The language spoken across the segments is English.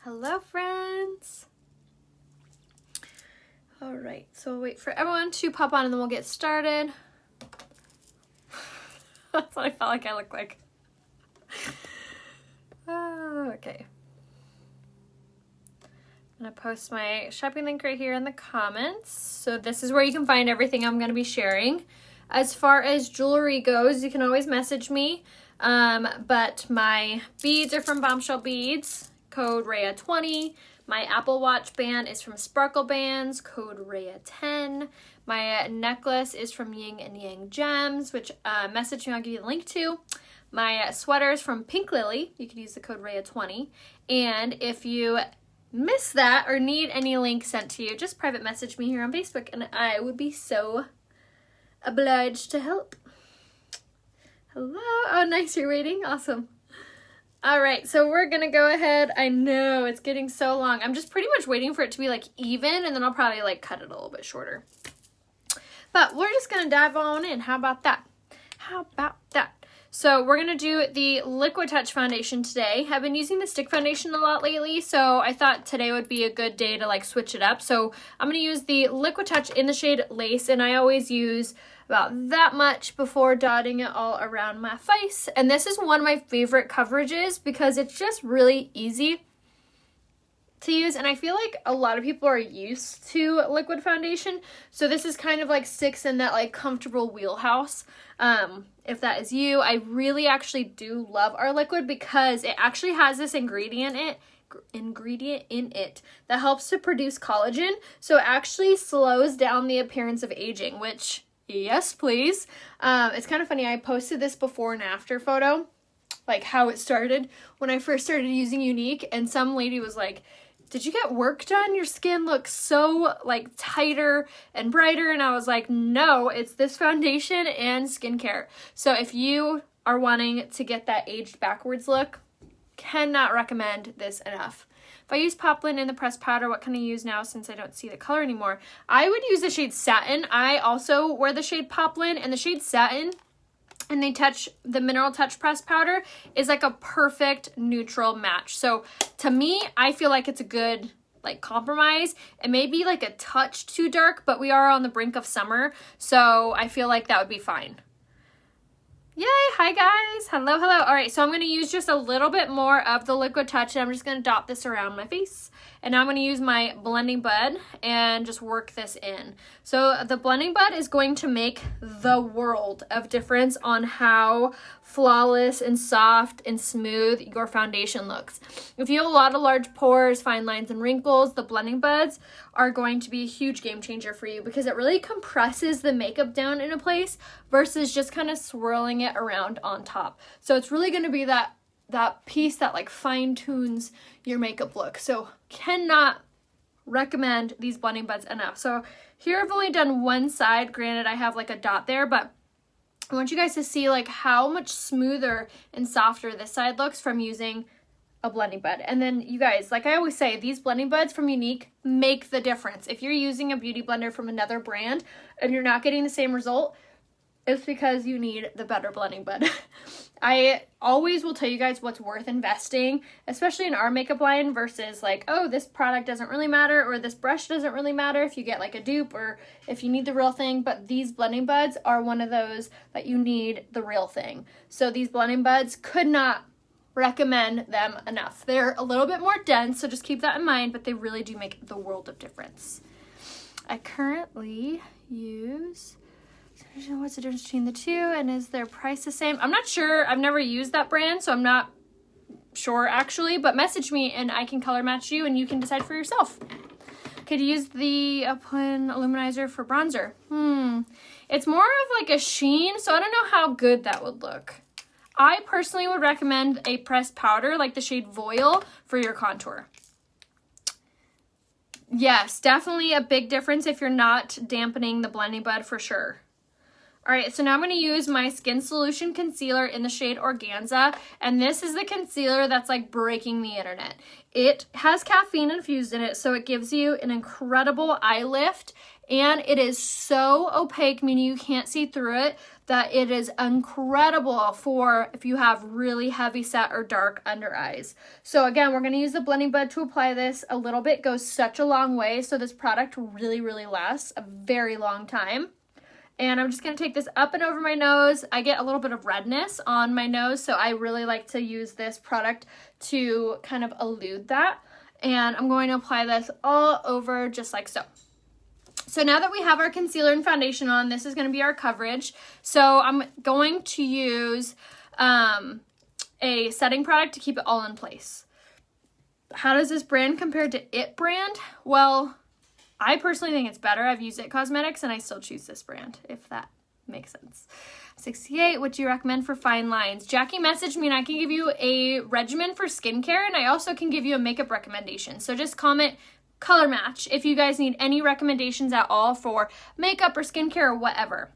Hello, friends. All right, so we'll wait for everyone to pop on and then we'll get started. That's what I felt like I look like. Okay. I'm gonna post my shopping link right here in the comments. So this is where you can find everything I'm gonna be sharing. As far as jewelry goes, you can always message me. But my beads are from Bombshell Beads, code Rhea20. My Apple Watch band is from Sparkle Bands, code Rhea10. My necklace is from Yin and Yang Gems, which message me, I'll give you the link to. My sweater is from Pink Lily. You could use the code Rhea20. And if you miss that or need any link sent to you, just private message me here on Facebook and I would be so obliged to help. Hello. Oh, nice. You're waiting. Awesome. All right. So we're going to go ahead. I know it's getting so long. I'm just pretty much waiting for it to be like even, and then I'll probably like cut it a little bit shorter. But we're just going to dive on in. How about that? How about that? So we're going to do the Liquid Touch foundation today. I've been using the stick foundation a lot lately, so I thought today would be a good day to like switch it up. So I'm going to use the Liquid Touch in the shade Lace, and I always use about that much before dotting it all around my face. And this is one of my favorite coverages because it's just really easy to use, and I feel like a lot of people are used to liquid foundation, so this is kind of like sticks in that like comfortable wheelhouse. If that is you, I really actually do love our liquid because it actually has this ingredient in it that helps to produce collagen, so it actually slows down the appearance of aging, which yes please. It's kind of funny, I posted this before and after photo, like how it started when I first started using Younique, and some lady was like, did you get work done? Your skin looks so like tighter and brighter. And I was like, no, it's this foundation and skincare. So if you are wanting to get that aged backwards look, cannot recommend this enough. If I use Poplin in the pressed powder, what can I use now since I don't see the color anymore? I would use the shade Satin. I also wear the shade Poplin, and the shade Satin and the Mineral Touch pressed powder is like a perfect neutral match. So to me, I feel like it's a good like compromise. It may be like a touch too dark, but we are on the brink of summer, so I feel like that would be fine. Yay! Hi guys! Hello, hello. All right, so I'm going to use just a little bit more of the Liquid Touch, and I'm just going to dot this around my face. And now I'm going to use my blending bud and just work this in. So the blending bud is going to make the world of difference on how flawless and soft and smooth your foundation looks. If you have a lot of large pores, fine lines, and wrinkles, the blending buds are going to be a huge game changer for you because it really compresses the makeup down in a place versus just kind of swirling it around on top. So it's really going to be that piece that like fine tunes your makeup look. So cannot recommend these blending buds enough. So here I've only done one side. Granted, I have like a dot there, but I want you guys to see like how much smoother and softer this side looks from using a blending bud. And then you guys, like I always say, these blending buds from Younique make the difference. If you're using a beauty blender from another brand and you're not getting the same result, it's because you need the better blending bud. I always will tell you guys what's worth investing, especially in our makeup line versus like, oh, this product doesn't really matter or this brush doesn't really matter if you get like a dupe or if you need the real thing, but these blending buds are one of those that you need the real thing. So these blending buds, could not recommend them enough. They're a little bit more dense, so just keep that in mind, but they really do make the world of difference. I currently use... what's the difference between the two, and is their price the same? I'm not sure. I've never used that brand, so I'm not sure actually, but message me and I can color match you and you can decide for yourself. Could you use the Upland Illuminizer for bronzer? It's more of like a sheen, so I don't know how good that would look. I personally would recommend a pressed powder like the shade Voile for your contour. Yes, definitely a big difference if you're not dampening the blending bud for sure. All right, so now I'm going to use my Skin Solution Concealer in the shade Organza, and this is the concealer that's like breaking the internet. It has caffeine infused in it, so it gives you an incredible eye lift, and it is so opaque, meaning you can't see through it, that it is incredible for if you have really heavy set or dark under eyes. So again, we're going to use the blending bud to apply this. A little bit goes such a long way, so this product really, really lasts a very long time. And I'm just going to take this up and over my nose. I get a little bit of redness on my nose, so I really like to use this product to kind of elude that. And I'm going to apply this all over just like so. So now that we have our concealer and foundation on, this is going to be our coverage. So I'm going to use a setting product to keep it all in place. How does this brand compare to IT brand? Well, I personally think it's better. I've used IT Cosmetics and I still choose this brand, if that makes sense. 68, what do you recommend for fine lines? Jackie messaged me and I can give you a regimen for skincare, and I also can give you a makeup recommendation. So just comment color match if you guys need any recommendations at all for makeup or skincare or whatever.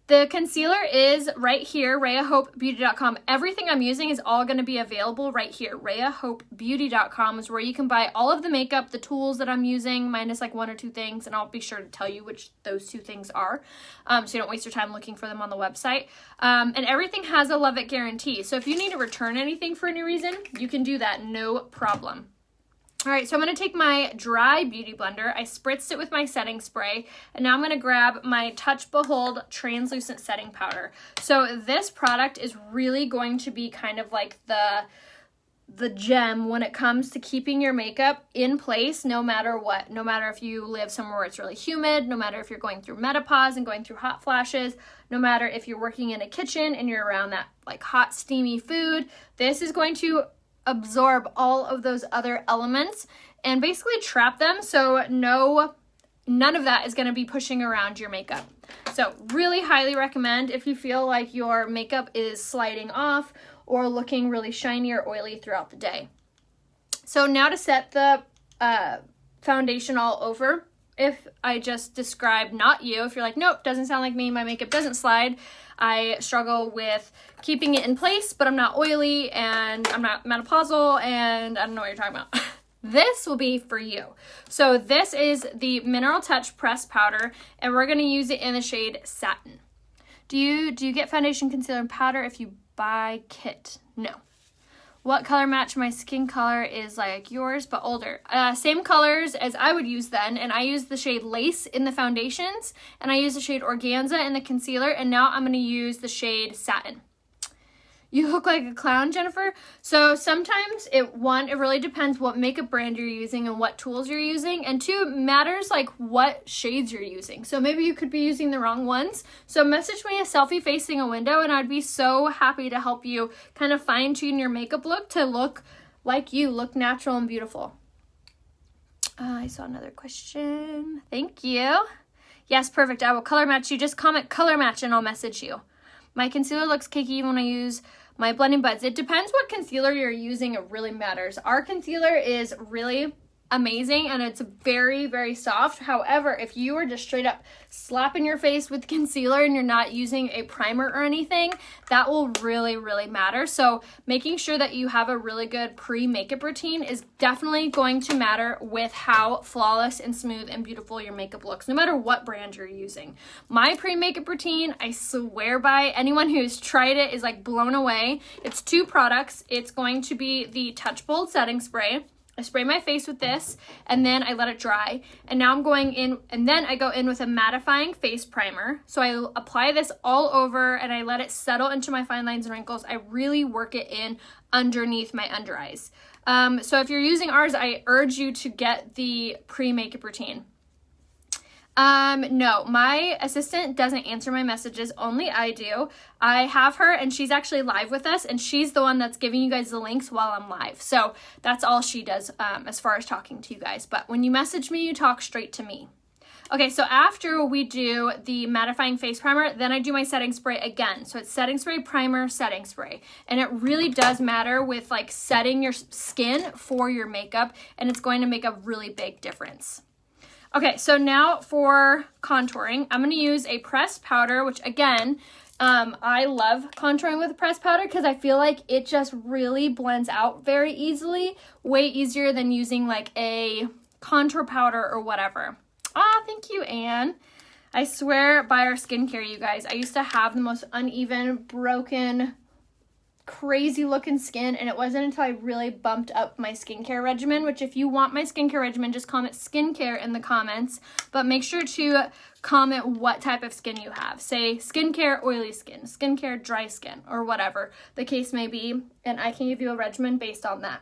The concealer is right here, RheaHopeBeauty.com. Everything I'm using is all going to be available right here. RheaHopeBeauty.com is where you can buy all of the makeup, the tools that I'm using, minus like 1 or 2 things, and I'll be sure to tell you which those 2 things are, so you don't waste your time looking for them on the website. And everything has a love it guarantee. So if you need to return anything for any reason, you can do that, no problem. All right, so I'm going to take my dry beauty blender. I spritzed it with my setting spray, and now I'm going to grab my Touch Behold translucent setting powder. So this product is really going to be kind of like the gem when it comes to keeping your makeup in place no matter what. No matter if you live somewhere where it's really humid, no matter if you're going through menopause and going through hot flashes, no matter if you're working in a kitchen and you're around that like hot steamy food, this is going to absorb all of those other elements and basically trap them, so none of that is going to be pushing around your makeup. So really highly recommend if you feel like your makeup is sliding off or looking really shiny or oily throughout the day. So now to set the foundation all over, if I just describe not you, if you're like, nope, doesn't sound like me, my makeup doesn't slide, I struggle with keeping it in place, but I'm not oily and I'm not menopausal and I don't know what you're talking about. This will be for you. So this is the Mineral Touch Pressed Powder, and we're going to use it in the shade Satin. Do you get foundation, concealer, and powder if you buy kit? No. What color match? My skin color is like yours, but older. Same colors as I would use then, and I use the shade Lace in the foundations, and I use the shade Organza in the concealer, and now I'm going to use the shade Satin. You look like a clown, Jennifer. So sometimes it really depends what makeup brand you're using and what tools you're using. And 2, matters like what shades you're using. So maybe you could be using the wrong ones. So message me a selfie facing a window and I'd be so happy to help you kind of fine tune your makeup look to look like you, look natural and beautiful. I saw another question. Thank you. Yes, perfect. I will color match you. Just comment color match and I'll message you. My concealer looks cakey when I use my blending buds. It depends what concealer you're using. It really matters. Our concealer is really amazing and it's very, very soft. However, if you are just straight up slapping your face with concealer and you're not using a primer or anything, that will really, really matter. So making sure that you have a really good pre-makeup routine is definitely going to matter with how flawless and smooth and beautiful your makeup looks, no matter what brand you're using. My pre-makeup routine, I swear by, anyone who's tried it is like blown away. It's 2 products. It's going to be the Touch Bold setting spray. I spray my face with this, and then I let it dry. And now I'm going in, and then I go in with a mattifying face primer. So I apply this all over, and I let it settle into my fine lines and wrinkles. I really work it in underneath my under eyes. So if you're using ours, I urge you to get the pre-makeup routine. No, my assistant doesn't answer my messages, only I do. I have her and she's actually live with us and she's the one that's giving you guys the links while I'm live. So that's all she does as far as talking to you guys. But when you message me, you talk straight to me. Okay, so after we do the mattifying face primer, then I do my setting spray again. So it's setting spray, primer, setting spray. And it really does matter with like setting your skin for your makeup, and it's going to make a really big difference. Okay, so now for contouring, I'm going to use a pressed powder, which again, I love contouring with a pressed powder because I feel like it just really blends out very easily, way easier than using like a contour powder or whatever. Thank you, Anne. I swear by our skincare, you guys, I used to have the most uneven, broken, crazy looking skin, and it wasn't until I really bumped up my skincare regimen, which if you want my skincare regimen, just comment skincare in the comments, but make sure to comment what type of skin you have. Say skincare oily skin, skincare dry skin, or whatever the case may be, and I can give you a regimen based on that.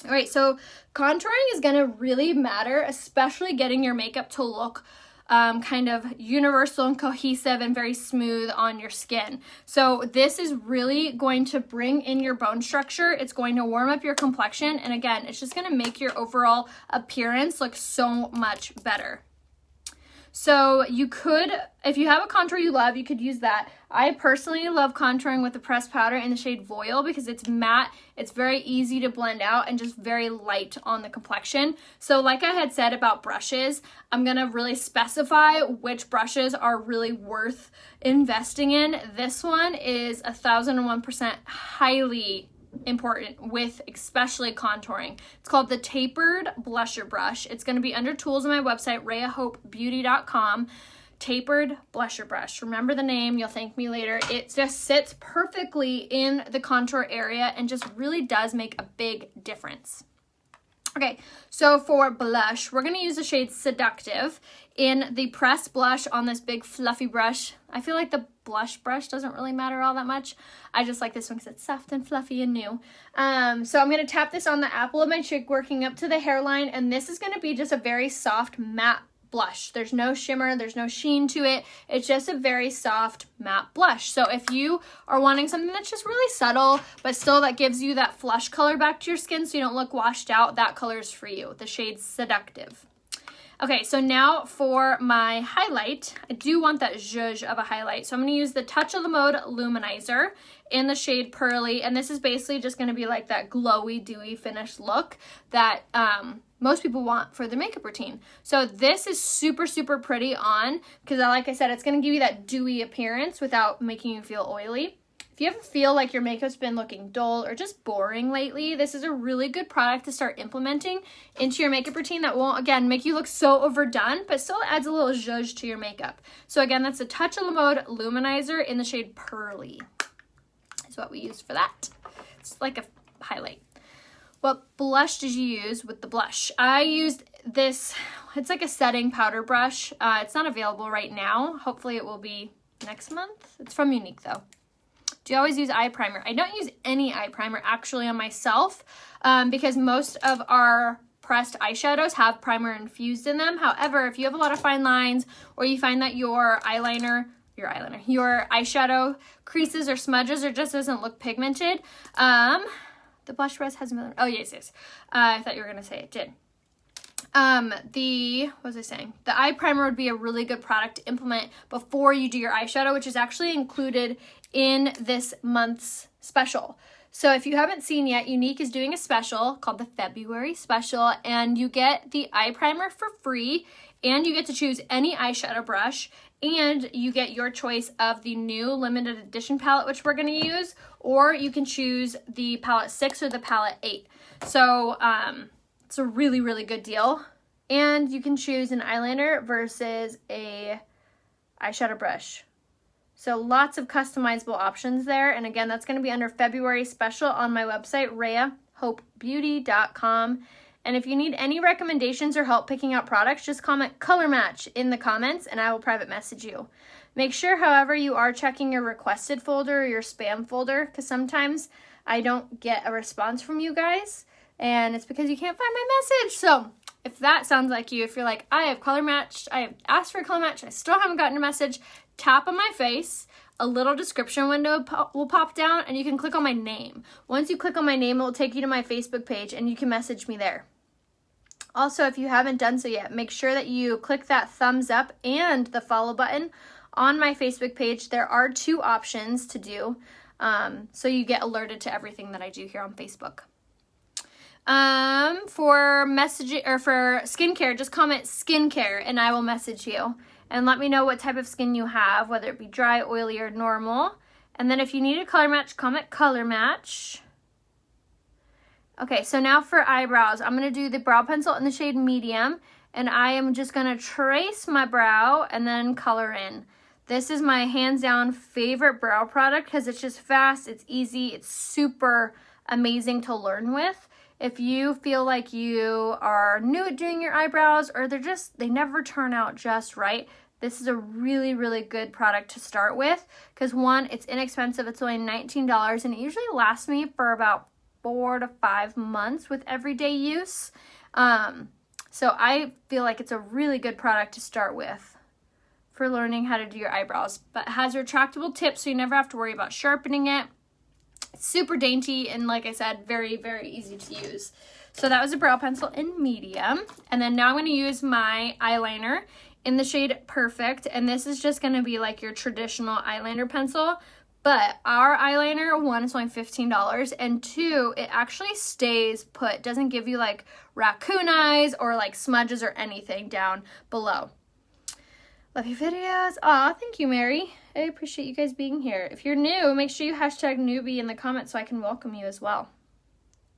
All right, so contouring is going to really matter, especially getting your makeup to look kind of universal and cohesive and very smooth on your skin. So this is really going to bring in your bone structure. It's going to warm up your complexion. And again, it's just going to make your overall appearance look so much better. So you could, if you have a contour you love, you could use that. I personally love contouring with the pressed powder in the shade Voile because it's matte, it's very easy to blend out, and just very light on the complexion. So like I had said about brushes, I'm going to really specify which brushes are really worth investing in. This one is 1001% highly important with especially contouring. It's called the Tapered Blusher Brush. It's going to be under tools on my website, RheaHopeBeauty.com. Tapered Blusher Brush. Remember the name, you'll thank me later. It just sits perfectly in the contour area and just really does make a big difference. Okay, so for blush, we're going to use the shade Seductive in the pressed blush on this big fluffy brush. I feel like the blush brush doesn't really matter all that much. I just like this one because it's soft and fluffy and new. So I'm going to tap this on the apple of my cheek, working up to the hairline, and this is going to be just a very soft matte blush. There's no shimmer, there's no sheen to it. It's just a very soft matte blush. So if you are wanting something that's just really subtle, but still that gives you that flush color back to your skin so you don't look washed out, that color is for you, the shade Seductive. Okay, so now for my highlight, I do want that zhuzh of a highlight. So I'm going to use the Touch of the Mode Luminizer in the shade Pearly, and this is basically just going to be like that glowy, dewy finish look that most people want for their makeup routine. So this is super, super pretty on because like I said, it's going to give you that dewy appearance without making you feel oily. If you ever feel like your makeup's been looking dull or just boring lately, this is a really good product to start implementing into your makeup routine that won't, again, make you look so overdone, but still adds a little zhuzh to your makeup. So again, that's the Touch of the Mode Luminizer in the shade Pearly. Is what we used for that. It's like a highlight. What blush did you use with the blush? I used this, it's like a setting powder brush. It's not available right now. Hopefully it will be next month. It's from Younique though. Do you always use eye primer? I don't use any eye primer actually on myself because most of our pressed eyeshadows have primer infused in them. However, if you have a lot of fine lines or you find that your eyeshadow creases or smudges or just doesn't look pigmented, the blush rose has another, oh yes. I thought you were gonna say it did. What was I saying? The eye primer would be a really good product to implement before you do your eyeshadow, which is actually included in this month's special. So if you haven't seen yet, Younique is doing a special called the February special, and you get the eye primer for free, and you get to choose any eyeshadow brush, and you get your choice of the new limited edition palette, which we're going to use, or you can choose the palette 6 or the palette 8. So it's a really, really good deal. And you can choose an eyeliner versus a eyeshadow brush. So lots of customizable options there. And again, that's going to be under February special on my website, RheaHopeBeauty.com. And if you need any recommendations or help picking out products, just comment color match in the comments and I will private message you. Make sure, however, you are checking your requested folder or your spam folder because sometimes I don't get a response from you guys and it's because you can't find my message. So if that sounds like you, if you're like, I have color matched, I have asked for a color match, I still haven't gotten a message, tap on my face, a little description window will pop down and you can click on my name. Once you click on my name, it will take you to my Facebook page and you can message me there. Also, if you haven't done so yet, make sure that you click that thumbs up and the follow button on my Facebook page. There are 2 options to do, so you get alerted to everything that I do here on Facebook. For messaging or for skincare, just comment skincare and I will message you. And let me know what type of skin you have, whether it be dry, oily, or normal. And then if you need a color match, comment color match. Okay, so now for eyebrows, I'm going to do the brow pencil in the shade medium. And I am just going to trace my brow and then color in. This is my hands down favorite brow product because it's just fast, it's easy, it's super amazing to learn with. If you feel like you are new at doing your eyebrows or they never turn out just right, this is a really, really good product to start with because one, it's inexpensive. It's only $19 and it usually lasts me for about 4 to 5 months with everyday use. So I feel like it's a really good product to start with for learning how to do your eyebrows. But it has retractable tips so you never have to worry about sharpening it. It's super dainty and like I said, very, very easy to use. So that was a brow pencil in medium. And then now I'm going to use my eyeliner in the shade Perfect. And this is just going to be like your traditional eyeliner pencil. But our eyeliner, one, is only $15. And two, it actually stays put. Doesn't give you like raccoon eyes or like smudges or anything down below. Love your videos. Aw, thank you, Mary. I appreciate you guys being here. If you're new, make sure you hashtag newbie in the comments so I can welcome you as well.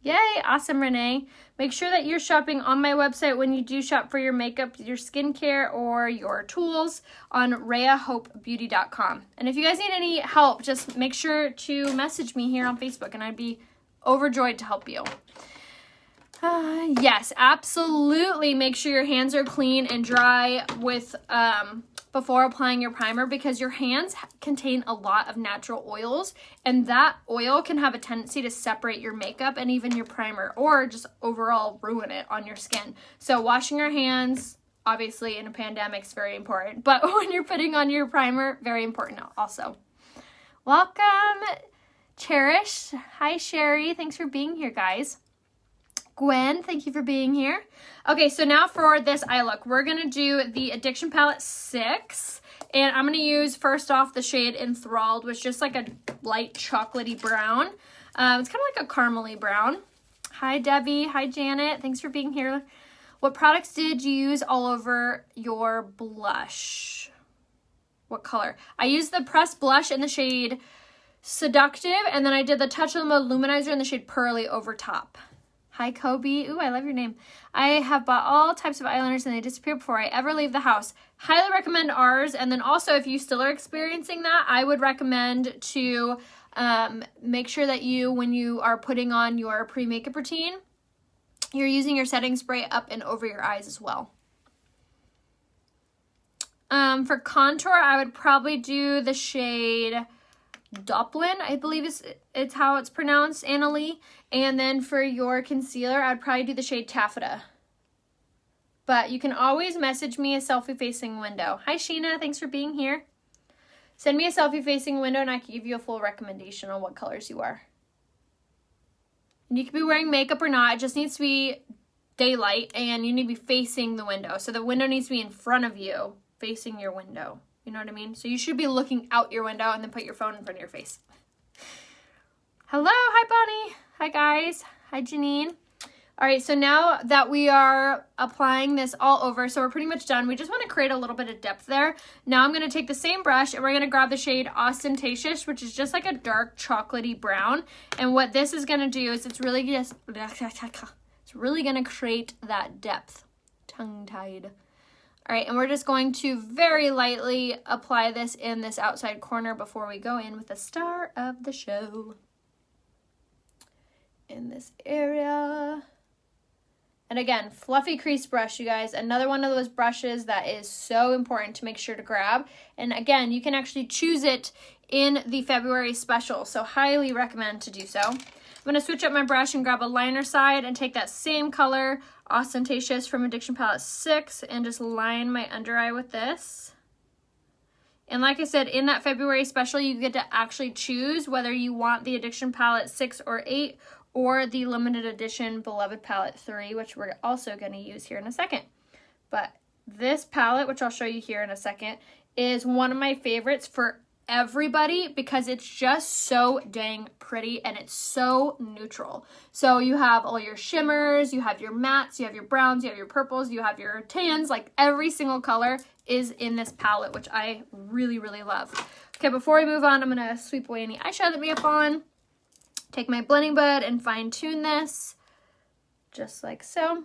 Yay, awesome, Renee. Make sure that you're shopping on my website when you do shop for your makeup, your skincare, or your tools on RheaHopeBeauty.com. And if you guys need any help, just make sure to message me here on Facebook, and I'd be overjoyed to help you. Yes, absolutely. Make sure your hands are clean and dry with before applying your primer because your hands contain a lot of natural oils and that oil can have a tendency to separate your makeup and even your primer or just overall ruin it on your skin. So washing your hands, obviously in a pandemic, is very important, but when you're putting on your primer, very important also. Welcome, Cherish. Hi, Sherry. Thanks for being here, guys. Gwen, thank you for being here. Okay, so now for this eye look, we're going to do the Addiction Palette 6. And I'm going to use, first off, the shade Enthralled, which is just like a light chocolatey brown. It's kind of like a caramely brown. Hi, Debbie. Hi, Janet. Thanks for being here. What products did you use all over your blush? What color? I used the pressed blush in the shade Seductive, and then I did the Touch of the Mode Luminizer in the shade Pearly over top. Hi, Kobe. Ooh, I love your name. I have bought all types of eyeliners and they disappear before I ever leave the house. Highly recommend ours. And then also, if you still are experiencing that, I would recommend to make sure that when you are putting on your pre-makeup routine, you're using your setting spray up and over your eyes as well. For contour, I would probably do the shade Doplin, I believe it's how it's pronounced, Annalie. And then for your concealer, I'd probably do the shade Taffeta. But you can always message me a selfie-facing window. Hi, Sheena. Thanks for being here. Send me a selfie-facing window and I can give you a full recommendation on what colors you are. And you can be wearing makeup or not. It just needs to be daylight and you need to be facing the window. So the window needs to be in front of you, facing your window. You know what I mean? So you should be looking out your window and then put your phone in front of your face. Hello. Hi, Bonnie. Hi, guys. Hi, Janine. All right, so now that we are applying this all over, so we're pretty much done. We just want to create a little bit of depth there. Now I'm going to take the same brush and we're going to grab the shade Ostentatious, which is just like a dark chocolatey brown. And what this is going to do is it's really going to create that depth. Tongue-tied. All right, and we're just going to very lightly apply this in this outside corner before we go in with the star of the show. In this area. And again, fluffy crease brush, you guys. Another one of those brushes that is so important to make sure to grab. And again, you can actually choose it in the February special, so highly recommend to do so. I'm going to switch up my brush and grab a liner side and take that same color, Ostentatious from Addiction Palette 6, and just line my under eye with this. And like I said, in that February special, you get to actually choose whether you want the Addiction Palette 6 or 8 or the limited edition Beloved Palette 3, which we're also going to use here in a second. But this palette, which I'll show you here in a second, is one of my favorites for everybody because it's just so dang pretty and it's so neutral. So you have all your shimmers, you have your mattes, you have your browns, you have your purples, you have your tans, like every single color is in this palette, which I really, really love. Okay, before we move on, I'm gonna sweep away any eyeshadow that we have on, take my blending bud and fine tune this, just like so.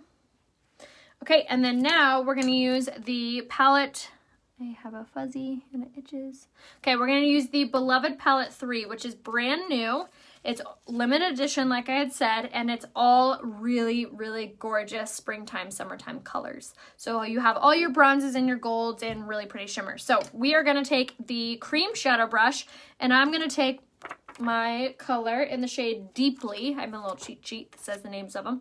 Okay, and then now we're gonna use the palette. I have a fuzzy and it itches. Okay, we're gonna use the Beloved Palette 3, which is brand new. It's limited edition, like I had said, and it's all really, really gorgeous springtime, summertime colors. So you have all your bronzes and your golds and really pretty shimmers. So we are gonna take the cream shadow brush, and I'm gonna take my color in the shade Deeply. I have a little cheat sheet that says the names of them.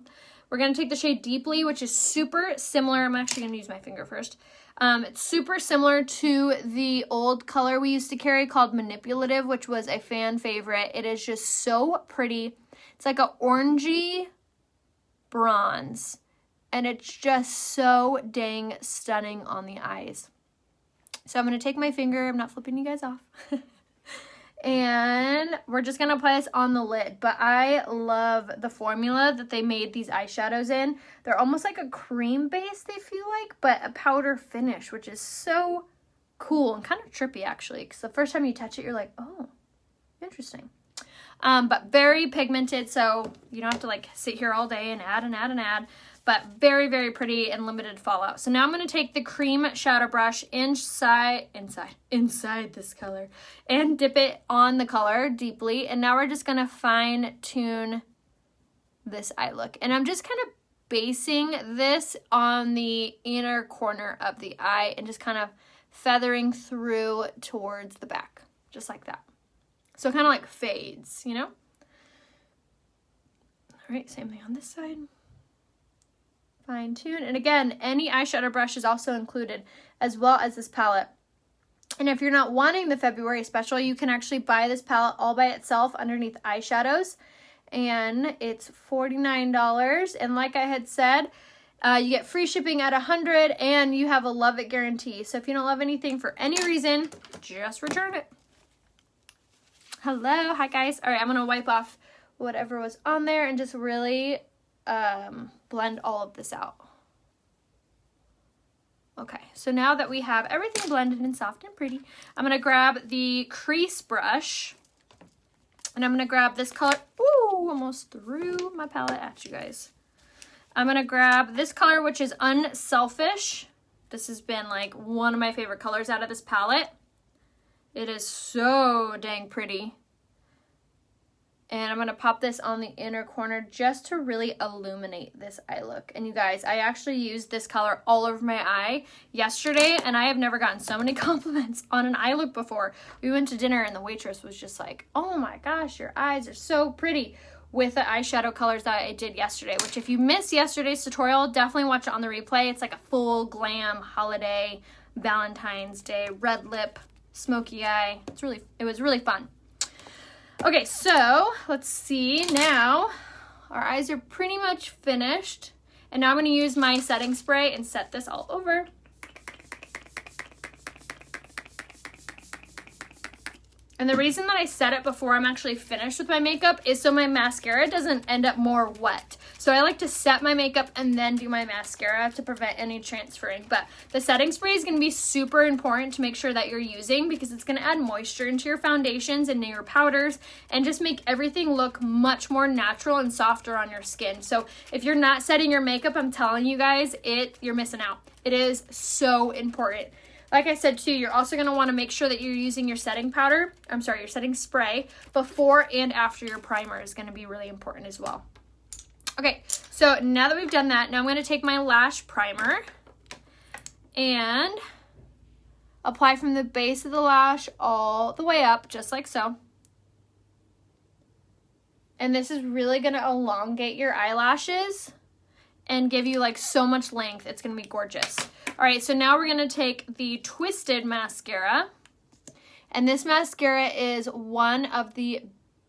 We're gonna take the shade Deeply, which is super similar. I'm actually gonna use my finger first. It's super similar to the old color we used to carry called Manipulative, which was a fan favorite. It is just so pretty. It's like a orangey bronze, and it's just so dang stunning on the eyes. So I'm going to take my finger. I'm not flipping you guys off. And we're just going to apply this on the lid. But I love the formula that they made these eyeshadows in. They're almost like a cream base, they feel like, but a powder finish, which is so cool and kind of trippy, actually. Because the first time you touch it, you're like, oh, interesting. But very pigmented, so you don't have to like sit here all day and add and add and add. But very, very pretty and limited fallout. So now I'm going to take the cream shadow brush inside this color and dip it on the color deeply. And now we're just going to fine tune this eye look. And I'm just kind of basing this on the inner corner of the eye and just kind of feathering through towards the back, just like that. So kind of like fades, you know? All right, same thing on this side. Fine tune. And again, any eyeshadow brush is also included, as well as this palette. And if you're not wanting the February special, you can actually buy this palette all by itself underneath eyeshadows. And it's $49. And like I had said, you get free shipping at 100 and you have a love it guarantee. So if you don't love anything for any reason, just return it. Hello. Hi, guys. All right, I'm going to wipe off whatever was on there and just really blend all of this out. Okay, so now that we have everything blended and soft and pretty, I'm going to grab the crease brush and I'm going to grab this color. Ooh, almost threw my palette at you guys. I'm going to grab this color, which is Unselfish. This has been like one of my favorite colors out of this palette. It is so dang pretty. And I'm going to pop this on the inner corner just to really illuminate this eye look. And you guys, I actually used this color all over my eye yesterday, and I have never gotten so many compliments on an eye look before. We went to dinner, and the waitress was just like, oh my gosh, your eyes are so pretty, with the eyeshadow colors that I did yesterday, which if you missed yesterday's tutorial, definitely watch it on the replay. It's like a full glam holiday, Valentine's Day, red lip, smoky eye. It was really fun. Okay, so let's see. Now our eyes are pretty much finished. And now I'm going to use my setting spray and set this all over. And the reason that I set it before I'm actually finished with my makeup is so my mascara doesn't end up more wet. So I like to set my makeup and then do my mascara to prevent any transferring. But the setting spray is going to be super important to make sure that you're using, because it's going to add moisture into your foundations and your powders and just make everything look much more natural and softer on your skin. So if you're not setting your makeup, I'm telling you guys, you're missing out. It is so important. Like I said too, you're also going to want to make sure that you're using your setting your setting spray before and after your primer is going to be really important as well. Okay, so now that we've done that, now I'm going to take my lash primer and apply from the base of the lash all the way up, just like so. And this is really going to elongate your eyelashes and give you like so much length. It's going to be gorgeous. All right, so now we're going to take the Twisted mascara. And this mascara is one of the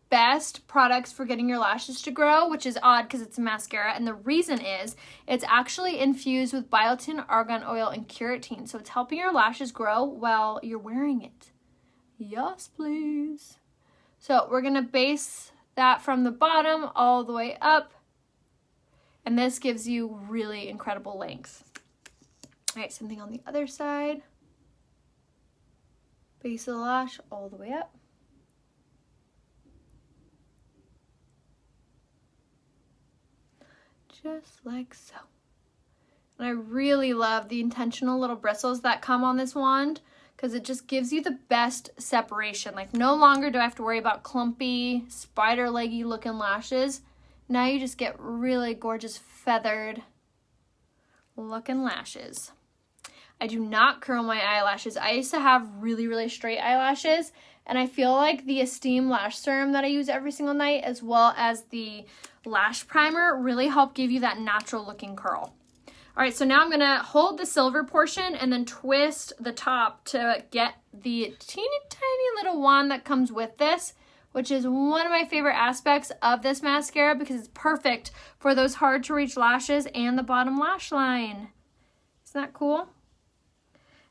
best products for getting your lashes to grow, which is odd because it's a mascara. And the reason is it's actually infused with biotin, argan oil, and keratin. So it's helping your lashes grow while you're wearing it. Yes, please. So we're going to base that from the bottom all the way up. And this gives you really incredible length. All right, same thing on the other side. Base of the lash all the way up. Just like so. And I really love the intentional little bristles that come on this wand because it just gives you the best separation. Like no longer do I have to worry about clumpy, spider leggy looking lashes. Now you just get really gorgeous feathered looking lashes. I do not curl my eyelashes. I used to have really, really straight eyelashes, and I feel like the Esteem Lash Serum that I use every single night, as well as the lash primer, really help give you that natural looking curl. All right, so now I'm gonna hold the silver portion and then twist the top to get the teeny tiny little wand that comes with this, which is one of my favorite aspects of this mascara because it's perfect for those hard to reach lashes and the bottom lash line. Isn't that cool?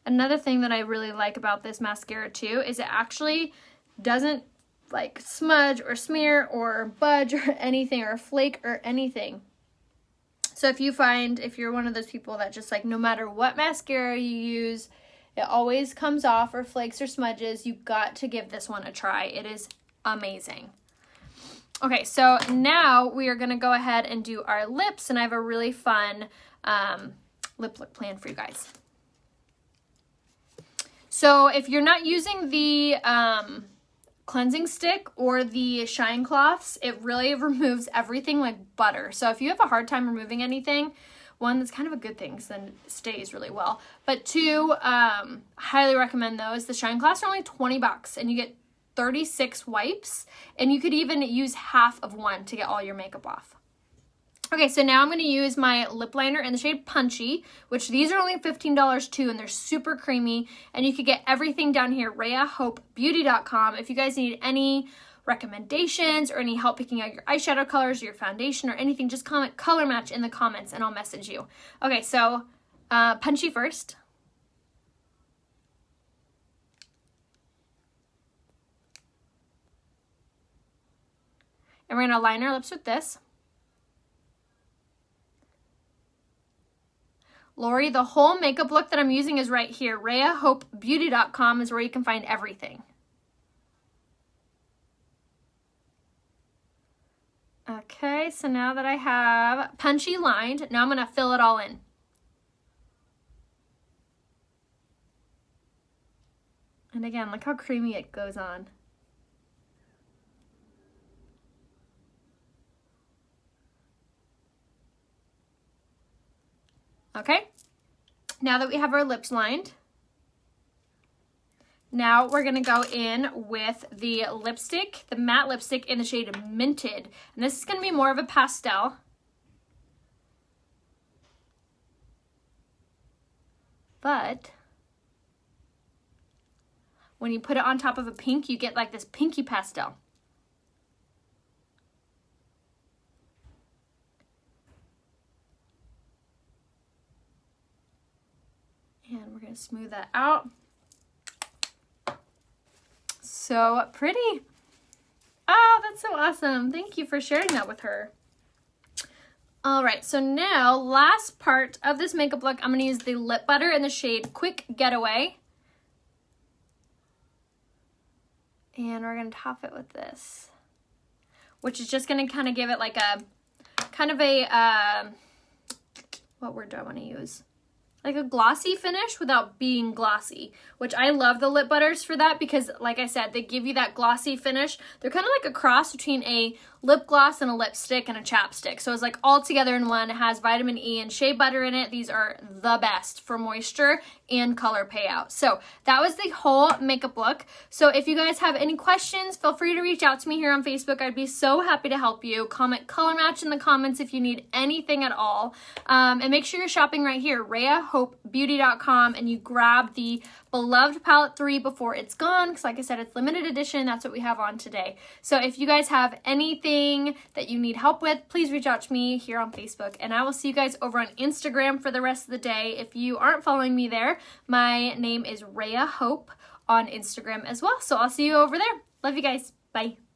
Another thing that I really like about this mascara too is it actually doesn't like smudge or smear or budge or anything or flake or anything. So if you're one of those people that just like no matter what mascara you use, it always comes off or flakes or smudges, you've got to give this one a try. It is amazing. Okay, so now we are going to go ahead and do our lips, and I have a really fun lip look plan for you guys. So if you're not using the cleansing stick or the shine cloths, it really removes everything like butter. So if you have a hard time removing anything, one, that's kind of a good thing because then it stays really well. But two, highly recommend those. The shine cloths are only $20 and you get 36 wipes, and you could even use half of one to get all your makeup off. Okay, so now I'm going to use my lip liner in the shade Punchy, which these are only $15 too, and they're super creamy, and you could get everything down here, RheaHopeBeauty.com. If you guys need any recommendations or any help picking out your eyeshadow colors or your foundation or anything, just comment color match in the comments and I'll message you. Okay, so Punchy first. And we're going to line our lips with this. Lori, the whole makeup look that I'm using is right here. RheaHopeBeauty.com is where you can find everything. Okay, so now that I have Punchy lined, now I'm going to fill it all in. And again, look how creamy it goes on. Okay, now that we have our lips lined, now we're going to go in with the lipstick, the matte lipstick in the shade Minted. And this is going to be more of a pastel. But when you put it on top of a pink, you get like this pinky pastel. And we're going to smooth that out. So pretty. Oh, that's so awesome. Thank you for sharing that with her. All right, so now last part of this makeup look, I'm going to use the lip butter in the shade Quick Getaway. And we're going to top it with this, which is just going to kind of give it like a, what word do I want to use? Like a glossy finish without being glossy, which I love the lip butters for that because, like I said, they give you that glossy finish. They're kind of like a cross between a lip gloss and a lipstick and a chapstick. So it's like all together in one. It has vitamin E and shea butter in it. These are the best for moisture and color payout. So that was the whole makeup look. So if you guys have any questions, feel free to reach out to me here on Facebook. I'd be so happy to help you. Comment color match in the comments if you need anything at all. And make sure you're shopping right here, RheaHopeBeauty.com, and you grab the Beloved Palette 3 before it's gone, because like I said, it's limited edition. That's what we have on today. So if you guys have anything that you need help with, please reach out to me here on Facebook, and I will see you guys over on Instagram for the rest of the day. If you aren't following me there, my name is Rhea Hope, on Instagram as well. So I'll see you over there. Love you guys. Bye.